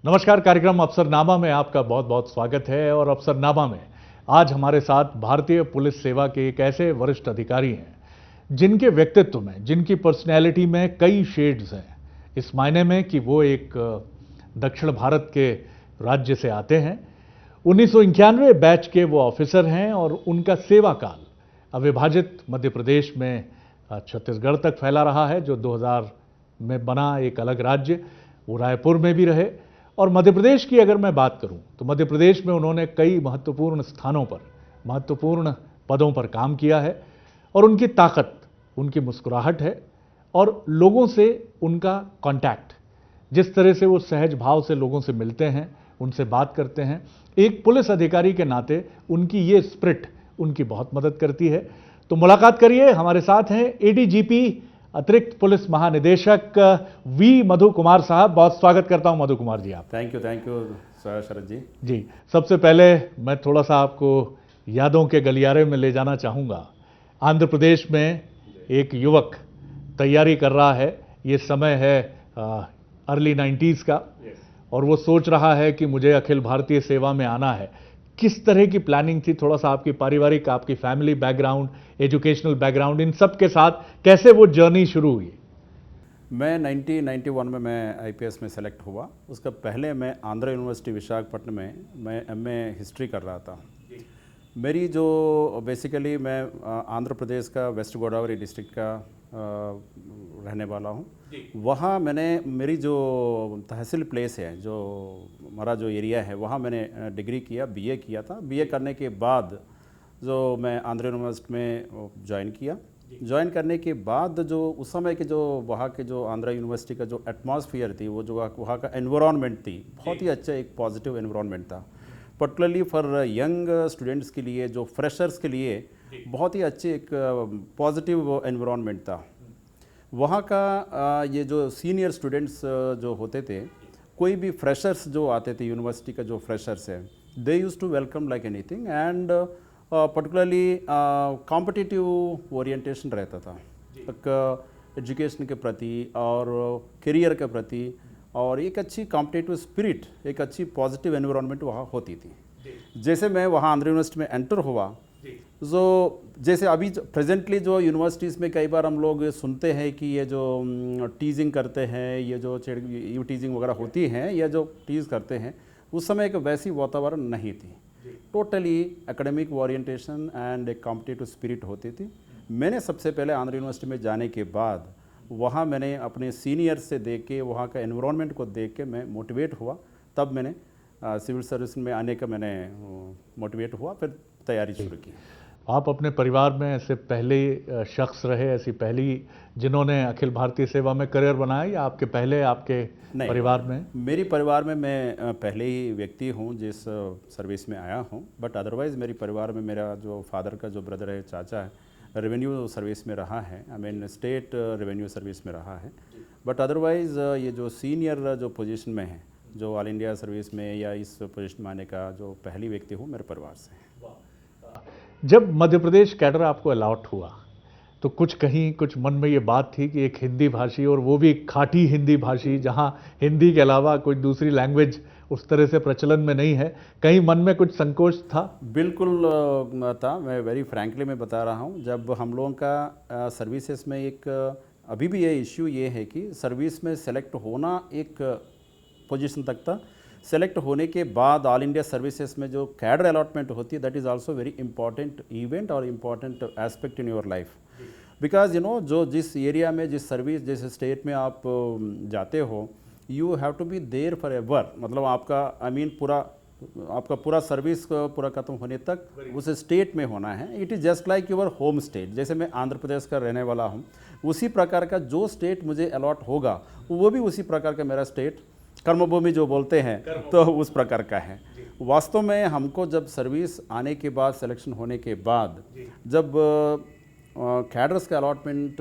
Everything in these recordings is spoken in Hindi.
नमस्कार। कार्यक्रम अफसरनामा में आपका बहुत बहुत स्वागत है। और अफसरनामा में आज हमारे साथ भारतीय पुलिस सेवा के एक ऐसे वरिष्ठ अधिकारी हैं जिनके व्यक्तित्व में, जिनकी पर्सनैलिटी में कई शेड्स हैं। इस मायने में कि वो एक दक्षिण भारत के राज्य से आते हैं, 1991 बैच के वो ऑफिसर हैं और उनका सेवा काल अविभाजित मध्य प्रदेश में छत्तीसगढ़ तक फैला रहा है, जो 2000 में बना एक अलग राज्य। वो रायपुर में भी रहे। और मध्य प्रदेश की अगर मैं बात करूं तो मध्य प्रदेश में उन्होंने कई महत्वपूर्ण स्थानों पर, महत्वपूर्ण पदों पर काम किया है। और उनकी ताकत, उनकी मुस्कुराहट है और लोगों से उनका कांटेक्ट, जिस तरह से वो सहज भाव से लोगों से मिलते हैं, उनसे बात करते हैं, एक पुलिस अधिकारी के नाते उनकी ये स्पिरिट उनकी बहुत मदद करती है। तो मुलाकात करिए। हमारे साथ हैं एडीजीपी, अतिरिक्त पुलिस महानिदेशक वी मधु कुमार साहब। बहुत स्वागत करता हूं मधु कुमार जी आप। थैंक यू शरद जी। जी, सबसे पहले मैं थोड़ा सा आपको यादों के गलियारे में ले जाना चाहूँगा। आंध्र प्रदेश में एक युवक तैयारी कर रहा है, ये समय है अर्ली 90s का, और वो सोच रहा है कि मुझे अखिल भारतीय सेवा में आना है। किस तरह की प्लानिंग थी? थोड़ा सा आपकी पारिवारिक, आपकी फैमिली बैकग्राउंड, एजुकेशनल बैकग्राउंड, इन सब के साथ कैसे वो जर्नी शुरू हुई? मैं 1991 में मैं आईपीएस में सेलेक्ट हुआ। उसका पहले मैं आंध्र यूनिवर्सिटी विशाखापट्टनम में मैं एमए हिस्ट्री कर रहा था। मेरी जो बेसिकली मैं आंध्र प्रदेश का वेस्ट गोदावरी डिस्ट्रिक्ट का रहने वाला हूँ। वहाँ मैंने मेरी जो तहसील प्लेस है, जो हमारा जो एरिया है, वहाँ मैंने डिग्री किया, बीए किया था। बीए करने के बाद जो मैं आंध्र यूनिवर्सिटी में ज्वाइन किया। ज्वाइन करने के बाद जो उस समय के जो वहाँ के जो आंध्र यूनिवर्सिटी का जो एटमॉस्फेयर थी, वो जो वहाँ का एनवायरनमेंट थी, बहुत ही अच्छा एक पॉजिटिव एनवायरनमेंट था। पर्टिकुलरली फॉर यंग स्टूडेंट्स के लिए, जो फ्रेशर्स के लिए बहुत ही अच्छे एक पॉजिटिव एनवायरनमेंट था। वहाँ का ये जो सीनियर स्टूडेंट्स जो होते थे, कोई भी फ्रेशर्स जो आते थे, यूनिवर्सिटी का जो फ्रेशर्स है, they used to welcome like anything. And particularly competitive orientation रहता था एजुकेशन के प्रति और करियर के प्रति, और एक अच्छी कॉम्पिटिटिव स्पिरिट, एक अच्छी पॉजिटिव एनवायरनमेंट वहाँ होती थी। जैसे मैं वहाँ आंध्र यूनिवर्सिटी में एंटर हुआ, जो जैसे अभी प्रेजेंटली जो यूनिवर्सिटीज़ में कई बार हम लोग सुनते हैं कि ये जो टीजिंग करते हैं, ये जो यू टीजिंग वगैरह होती हैं, या जो टीज़ करते हैं, उस समय एक वैसी वातावरण नहीं थी। टोटली एकेडमिक ओरिएंटेशन एंड एक कॉम्पिटिटिव स्पिरिट होती थी। मैंने सबसे पहले आंध्र यूनिवर्सिटी में जाने के बाद वहाँ मैंने अपने सीनियर से देख के, वहाँ का एनवायरनमेंट को देख के मैं मोटिवेट हुआ। तब मैंने सिविल सर्विस में आने का मैंने मोटिवेट हुआ, फिर तैयारी शुरू की। आप अपने परिवार में ऐसे पहले शख्स रहे, ऐसी पहली जिन्होंने अखिल भारतीय सेवा में करियर बनाया, या आपके पहले आपके परिवार में? मेरी परिवार में मैं पहले ही व्यक्ति हूँ जिस सर्विस में आया हूँ। बट अदरवाइज़ मेरी परिवार में मेरा जो फादर का जो ब्रदर है, चाचा है, रेवेन्यू सर्विस में रहा है। I mean state revenue service में रहा है। बट अदरवाइज़ ये जो सीनियर जो पोजीशन में है, जो ऑल इंडिया सर्विस में या इस पोजीशन में आने का जो पहली व्यक्ति हूँ, मेरे परिवार से है। जब मध्य प्रदेश कैडर आपको अलॉट हुआ तो कुछ मन में ये बात थी कि एक हिंदी भाषी, और वो भी खाटी हिंदी भाषी, जहाँ हिंदी के अलावा कोई दूसरी लैंग्वेज उस तरह से प्रचलन में नहीं है, कहीं मन में कुछ संकोच था? बिल्कुल था। मैं वेरी फ्रैंकली मैं बता रहा हूँ, जब हम लोगों का सर्विसेज में एक अभी भी ये इश्यू ये है कि सर्विस में सेलेक्ट होना एक पोजीशन तक था। सेलेक्ट होने के बाद ऑल इंडिया सर्विसेज में जो कैडर अलॉटमेंट होती है, that is also very important event और important aspect in your life. Because you know, जो जिस एरिया में, जिस सर्विस, जिस स्टेट में आप जाते हो, you have to be there forever. मतलब आपका आपका पूरा सर्विस पूरा खत्म होने तक उस स्टेट में होना है। It is just like your home state. जैसे मैं आंध्र प्रदेश का रहने वाला हूँ, उसी प्रकार का जो स्टेट मुझे अलॉट होगा, वो भी उसी प्रकार का मेरा स्टेट, कर्मभूमि जो बोलते हैं, तो उस प्रकार का है। वास्तव में हमको जब सर्विस आने के बाद, सिलेक्शन होने के बाद, जब कैडर्स का अलॉटमेंट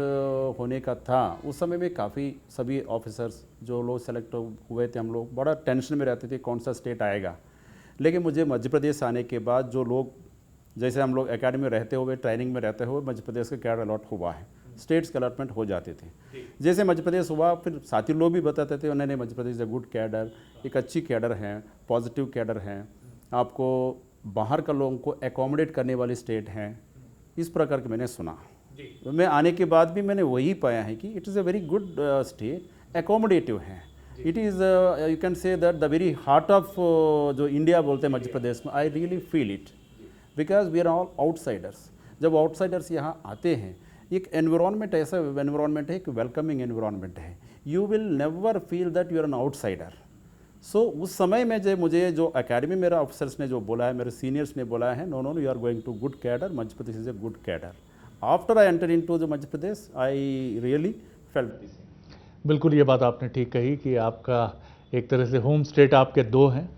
होने का था, उस समय में काफ़ी सभी ऑफिसर्स जो लोग सेलेक्ट हुए थे, हम लोग बड़ा टेंशन में रहते थे कौन सा स्टेट आएगा। लेकिन मुझे मध्य प्रदेश आने के बाद जो लोग, जैसे हम लोग एकेडमी में रहते हुए, ट्रेनिंग में रहते हुए मध्य प्रदेश का कैडर अलॉट हुआ है, स्टेट्स के अलॉटमेंट हो जाते थे। जैसे मध्य प्रदेश हुआ, फिर साथी लोग भी बताते थे उन्होंने मध्य प्रदेश ए गुड कैडर, एक अच्छी कैडर है, पॉजिटिव कैडर है, आपको बाहर का लोगों को एकोमोडेट करने वाली स्टेट है, इस प्रकार के मैंने सुना। मैं आने के बाद भी मैंने वही पाया है कि it is a very good state, accommodative है। It is you can say that the very heart of जो इंडिया बोलते हैं मध्य प्रदेश में, I really feel it because we are all outsiders. जब आउटसाइडर्स यहाँ आते हैं, एक एनवायरनमेंट ऐसा एनवायरनमेंट है, एक वेलकमिंग एनवायरनमेंट है, you will never feel that you are an outsider. So उस समय में जो मुझे जो अकेडमी मेरा ऑफिसर्स ने जो बोला है, मेरे सीनियर्स ने बोला है, no no no you are going to good cadre, Madhya Pradesh is a good cadre. After I enter into the Madhya Pradesh, I really felt this. बिल्कुल ये बात आपने ठीक कही कि आपका एक तरह से होम स्टेट आपके दो हैं,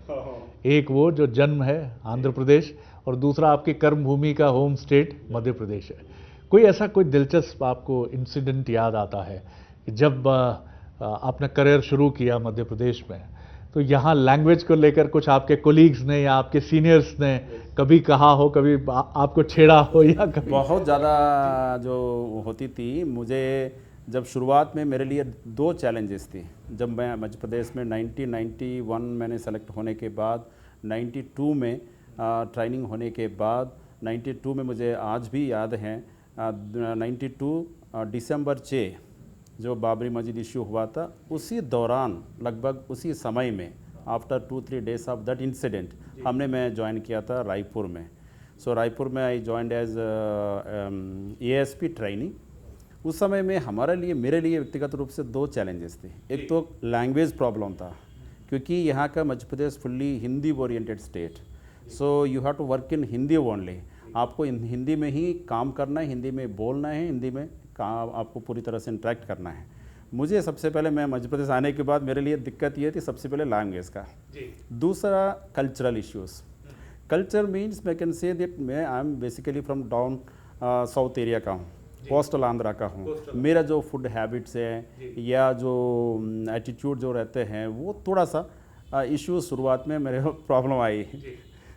एक वो जो जन्म है आंध्र प्रदेश और दूसरा आपकी कर्म भूमि का होम स्टेट मध्य प्रदेश है। कोई ऐसा कोई दिलचस्प आपको इंसिडेंट याद आता है कि जब आपने करियर शुरू किया मध्य प्रदेश में, तो यहाँ लैंग्वेज को लेकर कुछ आपके कोलीग्स ने या आपके सीनियर्स ने कभी कहा हो, कभी आपको छेड़ा हो, या कभी? बहुत ज़्यादा जो होती थी। मुझे जब शुरुआत में मेरे लिए दो चैलेंजेस थी। जब मैं मध्य प्रदेश में 1991 मैंने सेलेक्ट होने के बाद, 92 में ट्रेनिंग होने के बाद, 92 में मुझे आज भी याद है 92 दिसंबर 6 जो बाबरी मस्जिद इशू हुआ था, उसी दौरान लगभग उसी समय में after 2-3 days of that incident हमने मैं ज्वाइन किया था रायपुर में। सो रायपुर में I joined as ASP training. उस समय में हमारे लिए, मेरे लिए व्यक्तिगत रूप से दो चैलेंजेस थे। एक तो लैंग्वेज प्रॉब्लम था, क्योंकि यहाँ का Madhya Pradesh fully Hindi oriented state, so you have to work in Hindi only. आपको हिंदी में ही काम करना है, हिंदी में बोलना है, हिंदी में काम आपको पूरी तरह से इंटरेक्ट करना है। मुझे सबसे पहले, मैं मध्य प्रदेश आने के बाद मेरे लिए दिक्कत ये थी, सबसे पहले लैंग्वेज का। दूसरा कल्चरल इश्यूज़। कल्चर मीन्स मैं कैन से दैट मैं I am basically from down south area का हूँ, कोस्टल आंध्रा का हूँ। मेरा जो फूड हैबिट्स है या जो एटीट्यूड जो रहते हैं, वो थोड़ा सा इश्यूज शुरुआत में मेरे प्रॉब्लम आई।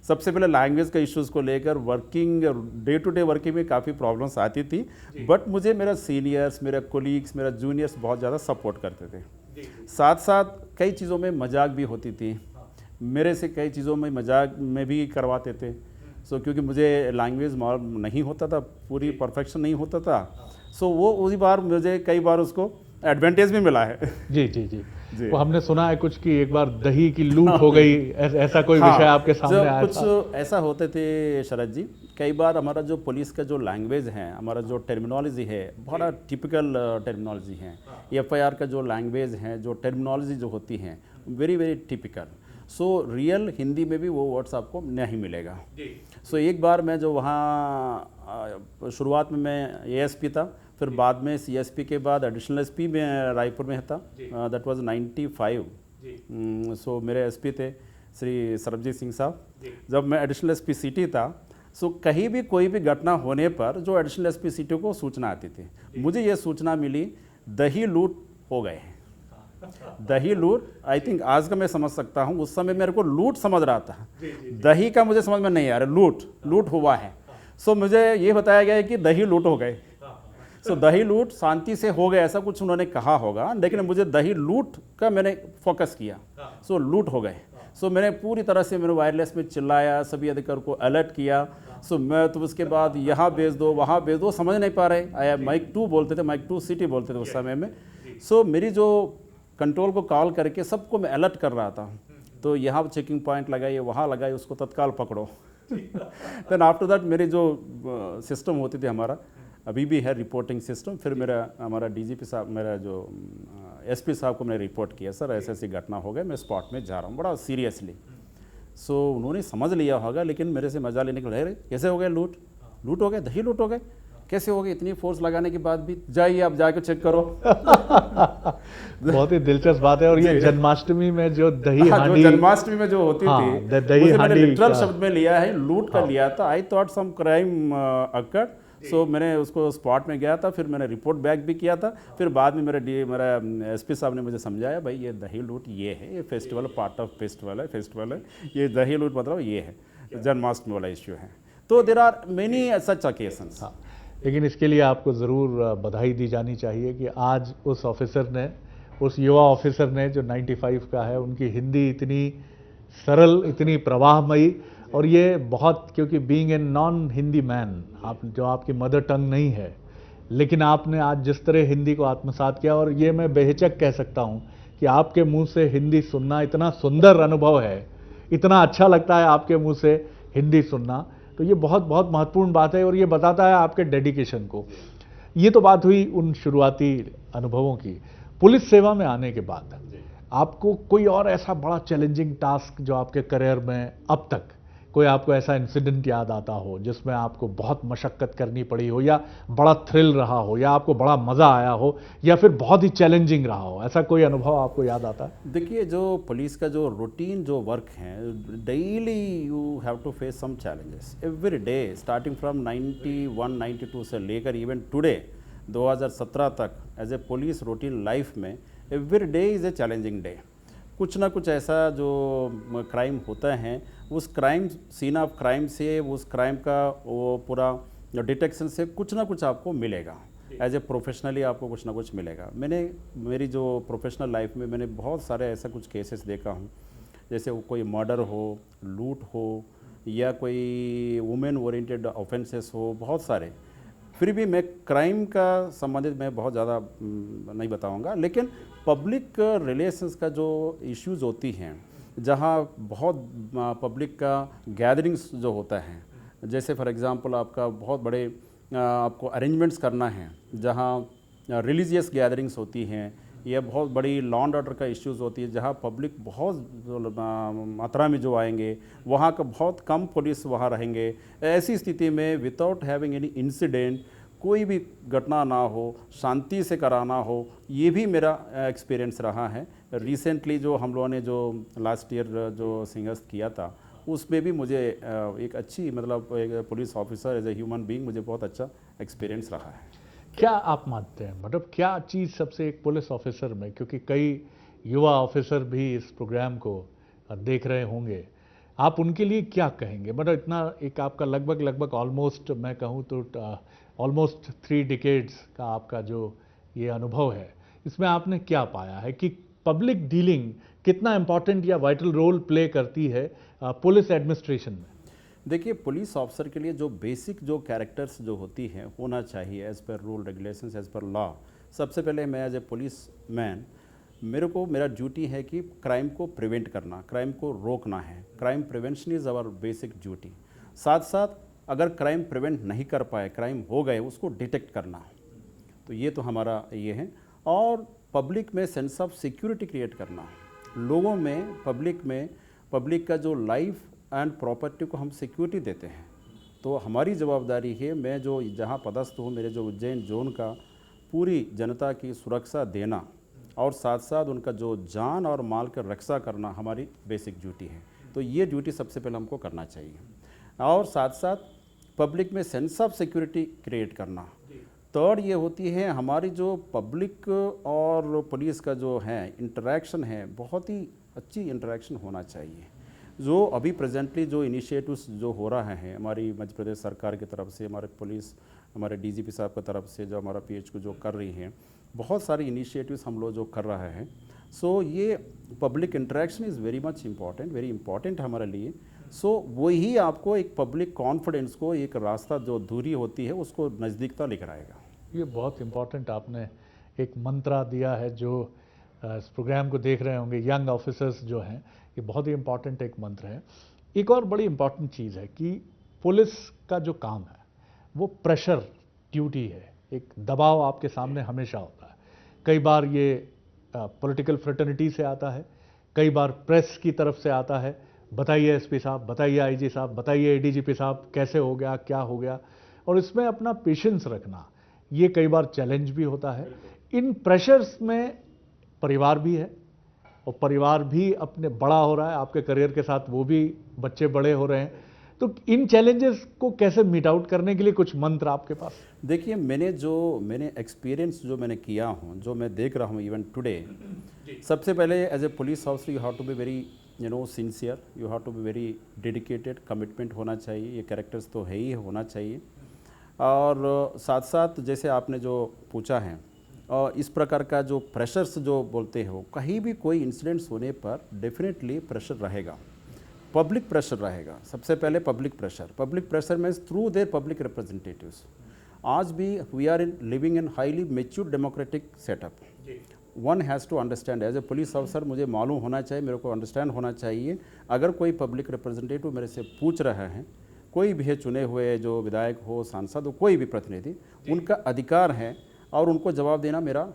सबसे पहले लैंग्वेज का इश्यूज़ को लेकर working, day to day working में काफ़ी प्रॉब्लम्स आती थी, बट मुझे मेरा सीनियर्स, मेरा कोलीग्स, मेरा जूनियर्स बहुत ज़्यादा सपोर्ट करते थे। साथ साथ कई चीज़ों में मजाक भी होती थी, मेरे से कई चीज़ों में मजाक में भी करवाते थे। सो क्योंकि मुझे लैंग्वेज नहीं होता था, पूरी परफेक्शन नहीं होता था, सो वो उसी बार मुझे कई बार उसको एडवांटेज भी मिला है। जी जी जी, वो हमने सुना है कुछ कि एक बार दही की लूट हो गई, ऐसा कोई विषय आपके सामने आया था? कुछ ऐसा होते थे शरद जी। कई बार हमारा जो पुलिस का जो लैंग्वेज है, हमारा जो टर्मिनोलॉजी है, बड़ा टिपिकल टर्मिनोलॉजी है। FIR का जो लैंग्वेज है, जो टर्मिनोलॉजी जो होती है, very very typical. So real Hindi में भी वो वर्ड्स आपको नहीं मिलेगा। सो एक बार मैं जो वहाँ शुरुआत में मैं ASP था, फिर बाद में CSP के बाद एडिशनल SP में रायपुर में था, दैट वाज 95। सो मेरे SP थे श्री सरबजीत सिंह साहब। जब मैं एडिशनल SP सिटी था, सो कहीं भी कोई भी घटना होने पर जो एडिशनल SP सिटी को सूचना आती थी, मुझे ये सूचना मिली दही लूट हो गए। दही लूट, आई थिंक आज का मैं समझ सकता हूँ, उस समय मेरे को लूट समझ रहा था, दही का मुझे समझ में नहीं आ रहा, लूट हुआ है। सो मुझे ये बताया गया है कि दही लूट हो गए। सो दही लूट शांति से हो गए, ऐसा कुछ उन्होंने कहा होगा, लेकिन मुझे दही लूट का मैंने फोकस किया। सो लूट हो गए। सो मैंने पूरी तरह से मेरे वायरलेस में चिल्लाया, सभी अधिकारी को अलर्ट किया। सो मैं तो उसके बाद यहाँ भेज दो, वहाँ भेज दो, समझ नहीं पा रहे। आया माइक 2 बोलते थे, माइक 2 सिटी बोलते थे उस समय में। सो मेरी जो कंट्रोल को कॉल करके सबको मैं अलर्ट कर रहा था, तो यहाँ चेकिंग पॉइंट लगाइए, वहाँ लगाइए, उसको तत्काल पकड़ो। देन आफ्टर दैट मेरी जो सिस्टम होती थी हमारा, अभी भी है रिपोर्टिंग सिस्टम। फिर हमारा DGP साहब, मेरा जो SP साहब को मैंने रिपोर्ट किया, सर ऐसी ऐसी घटना हो गई, मैं स्पॉट में जा रहा हूँ, बड़ा सीरियसली। सो उन्होंने समझ लिया होगा, लेकिन मेरे से मजा लेने के लिए, कैसे हो गए लूट हो गए, दही लूट हो गए, कैसे हो गए, इतनी फोर्स लगाने के बाद भी? जाइए आप जाके चेक करो। बहुत ही दिलचस्प बात है। और ये जन्माष्टमी में जो दही हांडी, जन्माष्टमी में जो होती थी, दही हांडी लिटरल शब्द में लिया है, लूट कर लिया था। I thought some crime occurred. So मैंने उसको स्पॉट में गया था, फिर मैंने रिपोर्ट बैक भी किया था। फिर बाद में मेरा SP साहब ने मुझे समझाया, भाई ये दही लूट ये है, ये फेस्टिवल पार्ट ऑफ फेस्टिवल है, ये दही लूट मतलब ये है, जन्माष्टमी वाला इश्यू है। तो there are many such occasions. लेकिन इसके लिए आपको ज़रूर बधाई दी जानी चाहिए कि आज उस ऑफिसर ने, उस युवा ऑफिसर ने जो 95 का है, उनकी हिंदी इतनी सरल, इतनी प्रवाहमयी, और ये बहुत, क्योंकि being a non Hindi man, आप जो आपकी मदर टंग नहीं है, लेकिन आपने आज जिस तरह हिंदी को आत्मसात किया, और ये मैं बेहिचक कह सकता हूँ कि आपके मुंह से हिंदी सुनना इतना सुंदर अनुभव है, इतना अच्छा लगता है आपके मुंह से हिंदी सुनना, तो ये बहुत बहुत महत्वपूर्ण बात है और ये बताता है आपके डेडिकेशन को। ये तो बात हुई उन शुरुआती अनुभवों की। पुलिस सेवा में आने के बाद आपको कोई और ऐसा बड़ा चैलेंजिंग टास्क जो आपके करियर में अब तक, कोई आपको ऐसा इंसिडेंट याद आता हो जिसमें आपको बहुत मशक्कत करनी पड़ी हो, या बड़ा थ्रिल रहा हो, या आपको बड़ा मज़ा आया हो, या फिर बहुत ही चैलेंजिंग रहा हो, ऐसा कोई अनुभव आपको याद आता है? देखिए, जो पुलिस का जो रूटीन जो वर्क है, daily you have to face some challenges every day, starting from 91 92 से लेकर इवन टुडे 2017 तक as a police routine life में every day is a challenging day. कुछ ना कुछ ऐसा जो क्राइम होता है, उस क्राइम सीन ऑफ क्राइम से, उस क्राइम का वो पूरा डिटेक्शन से कुछ ना कुछ आपको मिलेगा। एज ए प्रोफेशनली आपको कुछ ना कुछ मिलेगा। मैंने मेरी जो प्रोफेशनल लाइफ में मैंने बहुत सारे ऐसा कुछ केसेस देखा हूँ, जैसे वो कोई मर्डर हो, लूट हो, या कोई वुमेन ओरिएंटेड ऑफेंसेस हो, बहुत सारे। फिर भी मैं क्राइम का संबंधित मैं बहुत ज़्यादा नहीं बताऊंगा, लेकिन पब्लिक रिलेशंस का जो इश्यूज होती हैं, जहाँ बहुत पब्लिक का गैदरिंग्स जो होता है, जैसे फॉर एग्जांपल आपका बहुत बड़े आपको अरेंजमेंट्स करना है, जहाँ रिलीजियस गैदरिंग्स होती हैं, या बहुत बड़ी लॉ एंड ऑर्डर का इश्यूज़ होती है, जहाँ पब्लिक बहुत मात्रा में जो आएंगे, वहाँ का बहुत कम पुलिस वहाँ रहेंगे। ऐसी स्थिति में विदाउट हैविंग एनी इंसिडेंट, कोई भी घटना ना हो, शांति से कराना हो, ये भी मेरा एक्सपीरियंस रहा है। रिसेंटली जो हम लोगों ने जो लास्ट ईयर जो सिंगस्त किया था, उसमें भी मुझे एक अच्छी, मतलब एक police officer as a human being, मुझे बहुत अच्छा एक्सपीरियंस रहा है। क्या आप मानते हैं, मतलब क्या चीज़ सबसे एक पुलिस ऑफिसर में, क्योंकि कई युवा ऑफिसर भी इस प्रोग्राम को देख रहे होंगे, आप उनके लिए क्या कहेंगे? मतलब इतना एक आपका लगभग ऑलमोस्ट, मैं कहूँ तो ऑलमोस्ट 3 डिकेड्स का आपका जो ये अनुभव है, इसमें आपने क्या पाया है कि पब्लिक डीलिंग कितना इंपॉर्टेंट या वाइटल रोल प्ले करती है पुलिस एडमिनिस्ट्रेशन में? देखिए, पुलिस ऑफिसर के लिए जो बेसिक जो कैरेक्टर्स जो होती हैं होना चाहिए as per rule regulations, as per law. सबसे पहले मैं एज ए पुलिस मैन, मेरा ड्यूटी है कि क्राइम को प्रिवेंट करना, क्राइम को रोकना है। Crime prevention is our basic duty. साथ साथ अगर क्राइम प्रिवेंट नहीं कर पाए, क्राइम हो गए, उसको डिटेक्ट करना, तो ये तो हमारा ये है। और पब्लिक में सेंस ऑफ सिक्योरिटी क्रिएट करना, लोगों में, पब्लिक का जो लाइफ एंड प्रॉपर्टी को हम सिक्योरिटी देते हैं, तो हमारी जवाबदारी है, मैं जो जहाँ पदस्थ हूँ, मेरे जो उज्जैन जोन का पूरी जनता की सुरक्षा देना, और साथ साथ उनका जो जान और माल का रक्षा करना हमारी बेसिक ड्यूटी है। तो ये ड्यूटी सबसे पहले हमको करना चाहिए। और साथ साथ पब्लिक में सेंस ऑफ सिक्योरिटी क्रिएट करना। थर्ड ये होती है हमारी जो पब्लिक और पुलिस का जो है इंटरेक्शन है, बहुत ही अच्छी इंटरेक्शन होना चाहिए। जो अभी प्रेजेंटली जो इनिशिएटिव्स जो हो रहा है हमारी मध्य प्रदेश सरकार की तरफ से, हमारे पुलिस, हमारे डीजीपी साहब की तरफ से, जो हमारा पीएचक्यू जो कर रही हैं, बहुत सारी इनिशिएटिव्स हम लोग जो कर रहा है। सो ये public interaction is very important हमारे लिए। सो वही आपको एक पब्लिक कॉन्फिडेंस को, एक रास्ता जो दूरी होती है उसको नज़दीकता लेकर आएगा। ये बहुत इंपॉर्टेंट आपने एक मंत्रा दिया है, जो इस प्रोग्राम को देख रहे होंगे यंग ऑफिसर्स जो हैं, ये बहुत ही इंपॉर्टेंट एक मंत्र है। एक और बड़ी इंपॉर्टेंट चीज़ है कि पुलिस का जो काम है वो प्रेशर ड्यूटी है, एक दबाव आपके सामने हमेशा होता है। कई बार ये पॉलिटिकल फ्रेटर्निटी से आता है, कई बार प्रेस की तरफ से आता है, बताइए एसपी साहब, बताइए आईजी साहब, बताइए एडीजीपी साहब, कैसे हो गया, क्या हो गया, और इसमें अपना पेशेंस रखना, ये कई बार चैलेंज भी होता है। इन प्रेशर्स में परिवार भी है, और परिवार भी अपने बड़ा हो रहा है आपके करियर के साथ, वो भी बच्चे बड़े हो रहे हैं, तो इन चैलेंजेस को कैसे मीट आउट करने के लिए कुछ मंत्र आपके पास? देखिए, मैंने एक्सपीरियंस जो मैंने किया हूँ, जो मैं देख रहा हूँ इवन टुडे, सबसे पहले as a police officer you have to be very sincere, you have to be very dedicated, commitment होना चाहिए, ये कैरेक्टर्स तो है ही होना चाहिए। और साथ साथ जैसे आपने जो पूछा है, इस प्रकार का जो प्रेशर्स जो बोलते हो, कहीं भी कोई इंसिडेंट्स होने पर डेफिनेटली प्रेशर रहेगा, पब्लिक प्रेशर रहेगा। सबसे पहले public pressure means through their public representatives. आज भी we are in living in highly mature democratic setup. One has to understand as a police officer, मुझे मालूम होना चाहिए, मेरे को अंडरस्टैंड होना चाहिए, अगर कोई पब्लिक रिप्रेजेंटेटिव मेरे से पूछ रहा है, कोई भी है, चुने हुए जो विधायक हो, सांसद हो, कोई भी प्रतिनिधि, उनका अधिकार है और उनको जवाब देना मेरा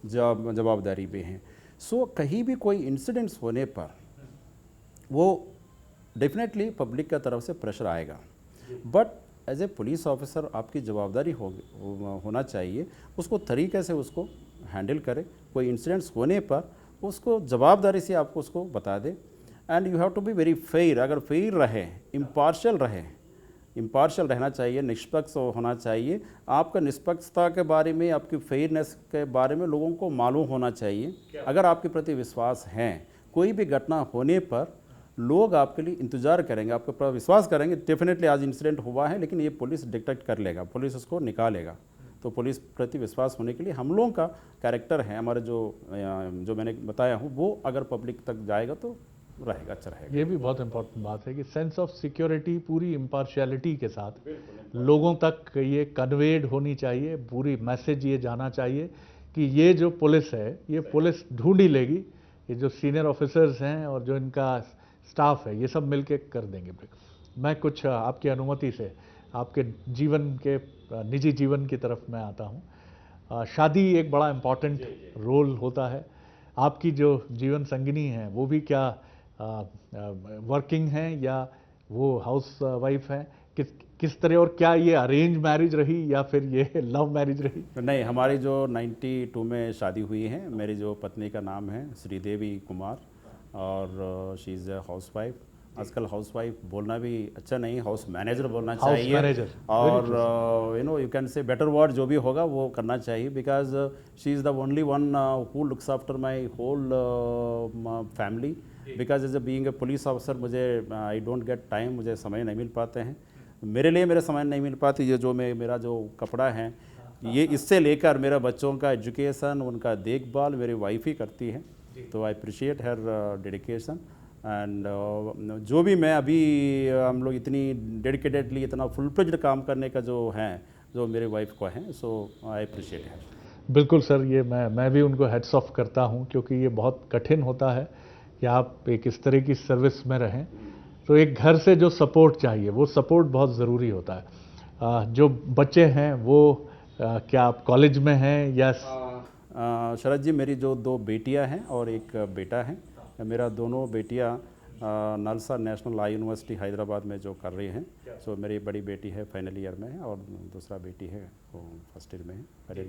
जवाबदारी भी है। सो कहीं भी कोई इंसिडेंट्स होने पर वो डेफिनेटली पब्लिक का तरफ से प्रेशर आएगा, but as a police officer आपकी जवाबदारी होना चाहिए उसको तरीके से उसको हैंडल करें। कोई इंसिडेंट्स होने पर उसको जवाबदारी से आपको उसको बता दे, and you have to be very fair. अगर फेयर रहे, इम्पार्शियल रहना चाहिए, निष्पक्ष होना चाहिए। आपका निष्पक्षता के बारे में, आपकी फेयरनेस के बारे में लोगों को मालूम होना चाहिए। अगर आपके प्रति विश्वास है, कोई भी घटना होने पर लोग आपके लिए इंतजार करेंगे, आपके पर विश्वास करेंगे। डेफिनेटली आज इंसिडेंट हुआ है, लेकिन ये पुलिस डिटेक्ट कर लेगा, पुलिस उसको निकालेगा। तो पुलिस प्रति विश्वास होने के लिए हम लोगों का कैरेक्टर है, हमारे जो मैंने बताया हूँ, वो अगर पब्लिक तक जाएगा तो रहेगा, अच्छा रहेगा। ये भी बहुत इंपॉर्टेंट बात है कि सेंस ऑफ सिक्योरिटी पूरी इम्पार्शियलिटी के साथ लोगों तक ये कन्वेड होनी चाहिए, पूरी मैसेज ये जाना चाहिए कि ये जो पुलिस है, ये पुलिस ढूंढ ही लेगी, ये जो सीनियर ऑफिसर्स हैं और जो इनका स्टाफ है, ये सब मिलके कर देंगे। मैं कुछ आपकी अनुमति से आपके जीवन के निजी जीवन की तरफ मैं आता हूँ। शादी एक बड़ा इम्पॉर्टेंट रोल होता है। आपकी जो जीवन संगिनी है वो भी क्या वर्किंग हैं या वो हाउस वाइफ हैं? किस तरह, और क्या ये अरेंज मैरिज रही या फिर ये लव मैरिज रही? नहीं, हमारी जो 92 में शादी हुई है, मेरी जो पत्नी का नाम है श्रीदेवी कुमार और she is a housewife. आजकल हाउस वाइफ बोलना भी अच्छा नहीं, हाउस मैनेजर बोलना चाहिए। और you can say better word, जो भी होगा वो करना चाहिए, because she is the only one who looks after my whole family. Because as a being a police officer मुझे आई डोंट गेट टाइम, मुझे समय नहीं मिल पाते हैं, मेरे लिए मेरे समय नहीं मिल पाती। ये जो मेरा जो कपड़ा है, ये इससे लेकर मेरा बच्चों का एजुकेशन, उनका देखभाल मेरी वाइफ ही करती है। तो I appreciate her dedication and जो भी मैं अभी हम लोग इतनी डेडिकेटेडली, इतना फुल फ्लेज्ड काम करने का जो है, जो मेरे वाइफ को है, सो आई अप्रिशिएट है। बिल्कुल सर, ये मैं भी उनको हेड्स ऑफ करता हूँ, क्योंकि ये बहुत कठिन होता है कि आप एक इस तरह की सर्विस में रहें। तो एक घर से जो सपोर्ट चाहिए, वो सपोर्ट बहुत ज़रूरी होता है। जो बच्चे हैं वो क्या आप कॉलेज में हैं या? शरद जी, मेरी जो 2 बेटियां हैं और एक बेटा है। मेरा दोनों बेटियां नलसा नेशनल लॉ यूनिवर्सिटी हैदराबाद में जो कर रही हैं। सो मेरी बड़ी बेटी है फाइनल ईयर में है और दूसरा बेटी है वो फर्स्ट ईयर में है।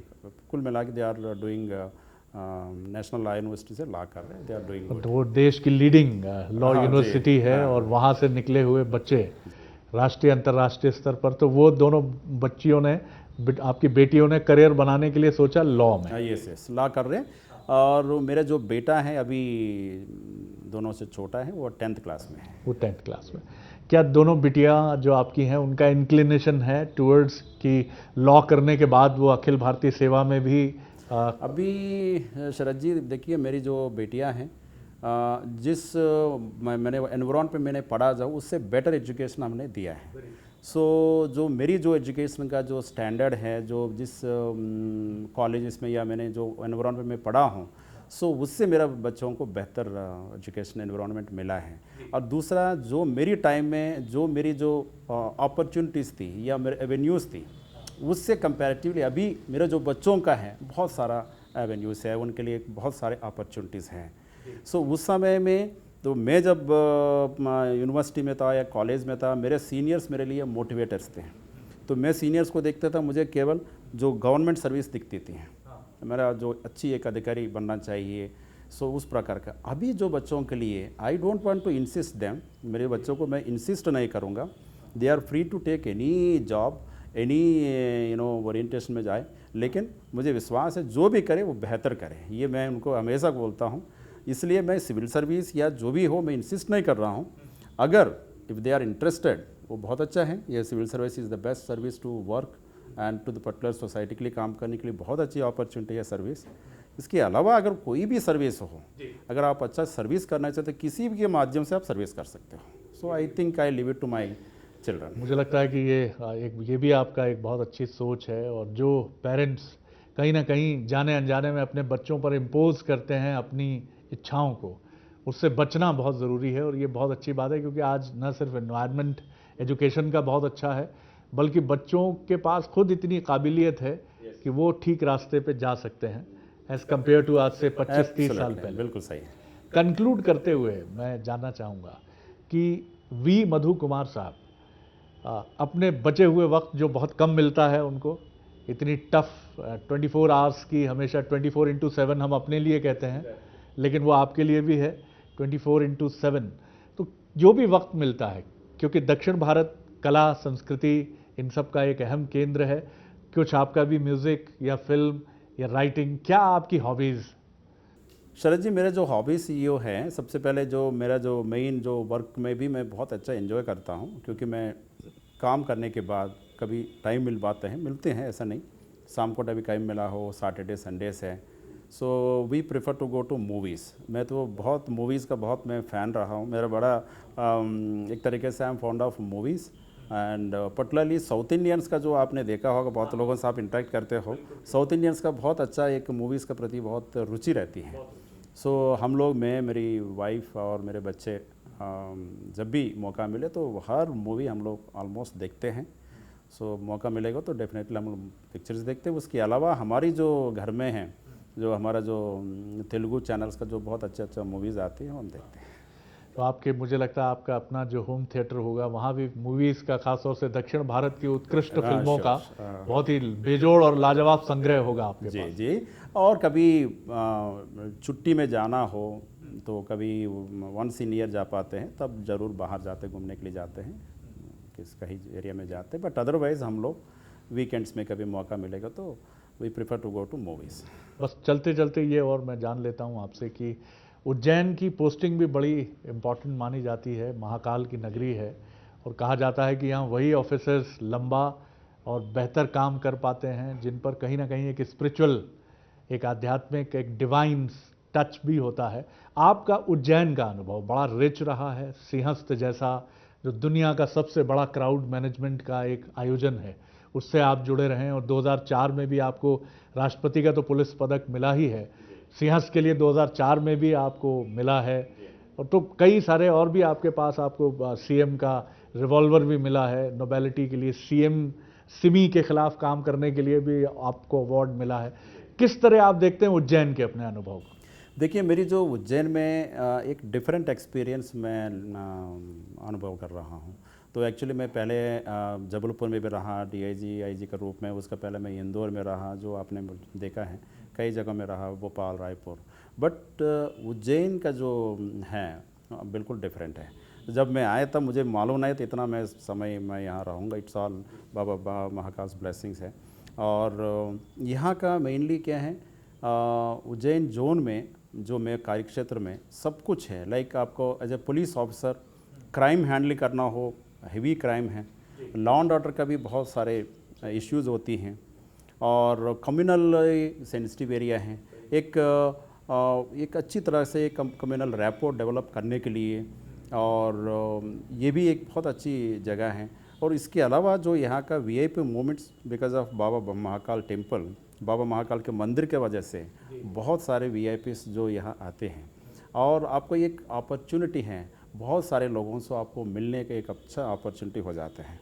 कुल मिला के they are doing national law university से लॉ कर रहे हैं, दे आर डूइंग। तो वो देश की लीडिंग लॉ यूनिवर्सिटी है और वहाँ से निकले हुए बच्चे राष्ट्रीय अंतर्राष्ट्रीय स्तर पर, तो वो दोनों बच्चियों ने, आपकी बेटियों ने करियर बनाने के लिए सोचा लॉ में। यस, लॉ कर रहे हैं। और मेरा जो बेटा है अभी दोनों से छोटा है, वो 10th क्लास में है। वो 10th क्लास में। क्या दोनों बिटियां जो आपकी हैं उनका इंक्लिनेशन है टुवर्ड्स कि लॉ करने के बाद वो अखिल भारतीय सेवा में भी? अभी शरद जी देखिए, मेरी जो बेटियां हैं, जिस मैंने एनवायरनमेंट पे मैंने पढ़ा जाऊँ, उससे बेटर एजुकेशन हमने दिया है। सो जो मेरी जो एजुकेशन का जो स्टैंडर्ड है, जो जिस कॉलेज में या मैंने जो एनवायरनमेंट में पढ़ा हूँ, सो उससे मेरा बच्चों को बेहतर एजुकेशन एनवायरनमेंट मिला है। और दूसरा, जो मेरी टाइम में जो मेरी जो अपॉर्चुनिटीज़ थी या मेरे एवेन्यूज़ थी, उससे कंपैरेटिवली अभी मेरे जो बच्चों का है बहुत सारा एवेन्यूज़ है, उनके लिए बहुत सारे अपॉर्चुनिटीज़ हैं। सो उस समय में तो मैं जब यूनिवर्सिटी में था या कॉलेज में था, मेरे सीनियर्स मेरे लिए मोटिवेटर्स थे। तो मैं सीनियर्स को देखता था, मुझे केवल जो गवर्नमेंट सर्विस दिखती थी, मेरा जो अच्छी एक अधिकारी बनना चाहिए। सो उस प्रकार का अभी जो बच्चों के लिए I don't want to insist them, मेरे बच्चों को मैं इंसिस्ट नहीं करूँगा। They are free to take any job, any orientation में जाए, लेकिन मुझे विश्वास है जो भी करे वो बेहतर करे। ये मैं उनको हमेशा बोलता हूँ। इसलिए मैं सिविल सर्विस या जो भी हो, मैं इंसिस्ट नहीं कर रहा हूँ। अगर इफ़ दे आर इंटरेस्टेड, वो बहुत अच्छा है। ये civil service is the best service to work and to the particular society के लिए काम करने के लिए बहुत अच्छी अपॉर्चुनिटी है सर्विस। इसके अलावा अगर कोई भी सर्विस हो, अगर आप अच्छा सर्विस करना चाहते हैं किसी भी के माध्यम से आप सर्विस कर सकते हो। So I think I leave it to my children. मुझे लगता है कि ये भी आपका एक बहुत अच्छी सोच है, और जो पेरेंट्स कहीं ना कहीं जाने अनजाने में अपने बच्चों पर इम्पोज करते हैं अपनी इच्छाओं को, उससे बचना बहुत ज़रूरी है। और ये बहुत अच्छी बात है, क्योंकि आज न सिर्फ एनवायरनमेंट एजुकेशन का बहुत अच्छा है, बल्कि बच्चों के पास खुद इतनी काबिलियत है कि वो ठीक रास्ते पे जा सकते हैं एज़ कम्पेयर टू आज से 25-30 साल पहले। बिल्कुल सही। कंक्लूड करते हुए मैं जानना चाहूँगा कि वी मधु कुमार साहब अपने बचे हुए वक्त जो बहुत कम मिलता है उनको, इतनी टफ 24 आवर्स की, हमेशा 24/7 हम अपने लिए कहते हैं, लेकिन वो आपके लिए भी है 24/7। तो जो भी वक्त मिलता है, क्योंकि दक्षिण भारत कला संस्कृति इन सब का एक अहम केंद्र है, कुछ आपका भी म्यूज़िक या फिल्म या राइटिंग, क्या आपकी हॉबीज़? शरद जी, मेरे जो हॉबीज़ ये हैं, सबसे पहले जो मेरा जो मेन जो वर्क में भी मैं बहुत अच्छा एंजॉय करता हूँ, क्योंकि मैं काम करने के बाद कभी टाइम मिलते हैं ऐसा नहीं, शाम को कभी टाइम मिला हो, सैटरडे संडेस है, so we prefer to go to movies. मैं तो बहुत मूवीज़ का बहुत मैं फ़ैन रहा हूँ। मेरा बड़ा एक तरीके से I am fond of movies and particularly south Indians का जो आपने देखा होगा, बहुत लोगों से आप इंटरेक्ट करते हो, साउथ इंडियंस का बहुत अच्छा एक मूवीज़ के प्रति बहुत रुचि रहती है। सो हम लोग, मैं, मेरी वाइफ और मेरे बच्चे जब भी मौका मिले तो हर मूवी हम लोग ऑलमोस्ट देखते हैं। सो मौका मिलेगा तो डेफिनेटली हम लोग पिक्चर्स देखते हैं। उसके अलावा हमारी जो घर में हैं, जो हमारा जो तेलुगु चैनल्स का जो बहुत अच्छा मूवीज़ आती हैं हम देखते हैं। तो आपके, मुझे लगता है आपका अपना जो होम थिएटर होगा, वहाँ भी मूवीज़ का, खासतौर से दक्षिण भारत की उत्कृष्ट फिल्मों का बहुत ही बेजोड़ और लाजवाब संग्रह होगा आपके जी पास। जी। और कभी छुट्टी में जाना हो तो कभी वंस इन ईयर जा पाते हैं, तब ज़रूर बाहर जाते, घूमने के लिए जाते हैं, किस कहीं एरिया में जाते हैं। बट अदरवाइज़ हम लोग वीकेंड्स में कभी मौका मिलेगा तो we prefer to go to movies. बस चलते चलते ये और मैं जान लेता हूँ आपसे कि उज्जैन की पोस्टिंग भी बड़ी इम्पॉर्टेंट मानी जाती है, महाकाल की नगरी है, और कहा जाता है कि यहाँ वही ऑफिसर्स लंबा और बेहतर काम कर पाते हैं जिन पर कहीं ना कहीं एक स्पिरिचुअल, एक आध्यात्मिक, एक डिवाइन टच भी होता है। आपका उज्जैन का अनुभव बड़ा रिच रहा है। सिंहस्थ जैसा जो दुनिया का सबसे बड़ा क्राउड मैनेजमेंट का एक आयोजन है, उससे आप जुड़े रहे हैं, और 2004 में भी आपको राष्ट्रपति का तो पुलिस पदक मिला ही है, सिंहस्थ के लिए 2004 में भी आपको मिला है, और तो कई सारे और भी आपके पास, आपको सीएम का रिवॉल्वर भी मिला है, नोबेलिटी के लिए सीएम सिमी के खिलाफ काम करने के लिए भी आपको अवार्ड मिला है। किस तरह आप देखते हैं उज्जैन के अपने अनुभव को? देखिए, मेरी जो उज्जैन में एक डिफरेंट एक्सपीरियंस मैं अनुभव कर रहा हूँ। तो एक्चुअली मैं पहले जबलपुर में भी रहा डीआईजी आईजी के रूप में, उसका पहले मैं इंदौर में रहा, जो आपने देखा है, कई जगह में रहा, भोपाल, रायपुर। बट उज्जैन का जो है बिल्कुल डिफरेंट है। जब मैं आया तब मुझे मालूम नहीं था इतना मैं समय मैं यहाँ रहूँगा। It's all Baba Mahakal blessings है। और यहाँ का मेनली क्या है, उज्जैन जोन में जो मैं कार्य क्षेत्र में सब कुछ है। लाइक आपको as a police officer crime handle करना हो, हेवी क्राइम है, लॉ एंड ऑर्डर का भी बहुत सारे इश्यूज़ होती हैं, और कम्युनल सेंसिटिव एरिया है। एक अच्छी तरह से कम्युनल रैपोर्ट डेवलप करने के लिए, और ये भी एक बहुत अच्छी जगह है। और इसके अलावा जो यहाँ का VIP moments because of Baba Mahakal temple, Baba Mahakal के मंदिर के वजह से बहुत सारे वीआईपीस जो यहाँ आते हैं, और आपको एक अपॉर्चुनिटी है, बहुत सारे लोगों से आपको मिलने का एक अच्छा अपॉर्चुनिटी हो जाता है।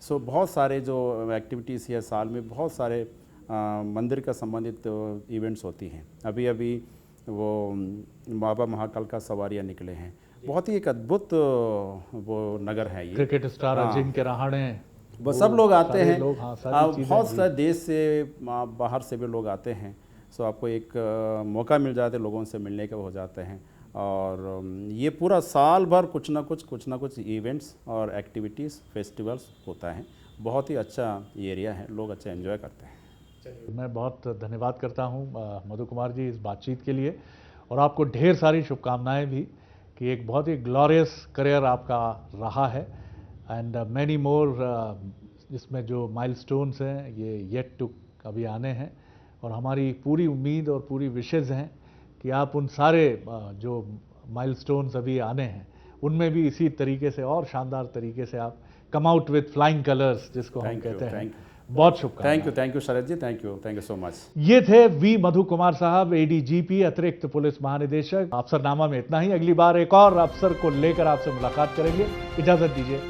सो बहुत सारे जो एक्टिविटीज़ है, साल में बहुत सारे मंदिर का संबंधित इवेंट्स होती हैं। अभी अभी वो बाबा महाकाल का सवारियाँ निकले हैं, बहुत ही एक अद्भुत वो नगर है ये। क्रिकेट स्टार अजिंक्य रहाणे, वो सब लोग आते हैं, बहुत सारे देश से, बाहर से भी लोग आते हैं। सो आपको एक मौका मिल जाता है, लोगों से मिलने के हो जाते हैं। और ये पूरा साल भर कुछ ना कुछ इवेंट्स और एक्टिविटीज़, फेस्टिवल्स होता है। बहुत ही अच्छा ये एरिया है, लोग अच्छा एंजॉय करते हैं। मैं बहुत धन्यवाद करता हूँ मधु कुमार जी इस बातचीत के लिए, और आपको ढेर सारी शुभकामनाएं भी कि एक बहुत ही ग्लोरियस करियर आपका रहा है, एंड मैनी मोर इसमें जो माइलस्टोन्स हैं ये येट टू अभी आने हैं और हमारी पूरी उम्मीद और पूरी विशेज़ हैं कि आप उन सारे जो माइलस्टोन्स अभी आने हैं उनमें भी इसी तरीके से और शानदार तरीके से आप come out with flying colours जिसको हम कहते हैं। बहुत शुभकामनाएं। Thank you Sharad ji, thank you so much. ये थे वी मधु कुमार साहब, एडीजीपी अतिरिक्त पुलिस महानिदेशक। अफसरनामा में इतना ही, अगली बार एक और अफसर को लेकर आपसे मुलाकात करेंगे। इजाजत दीजिए।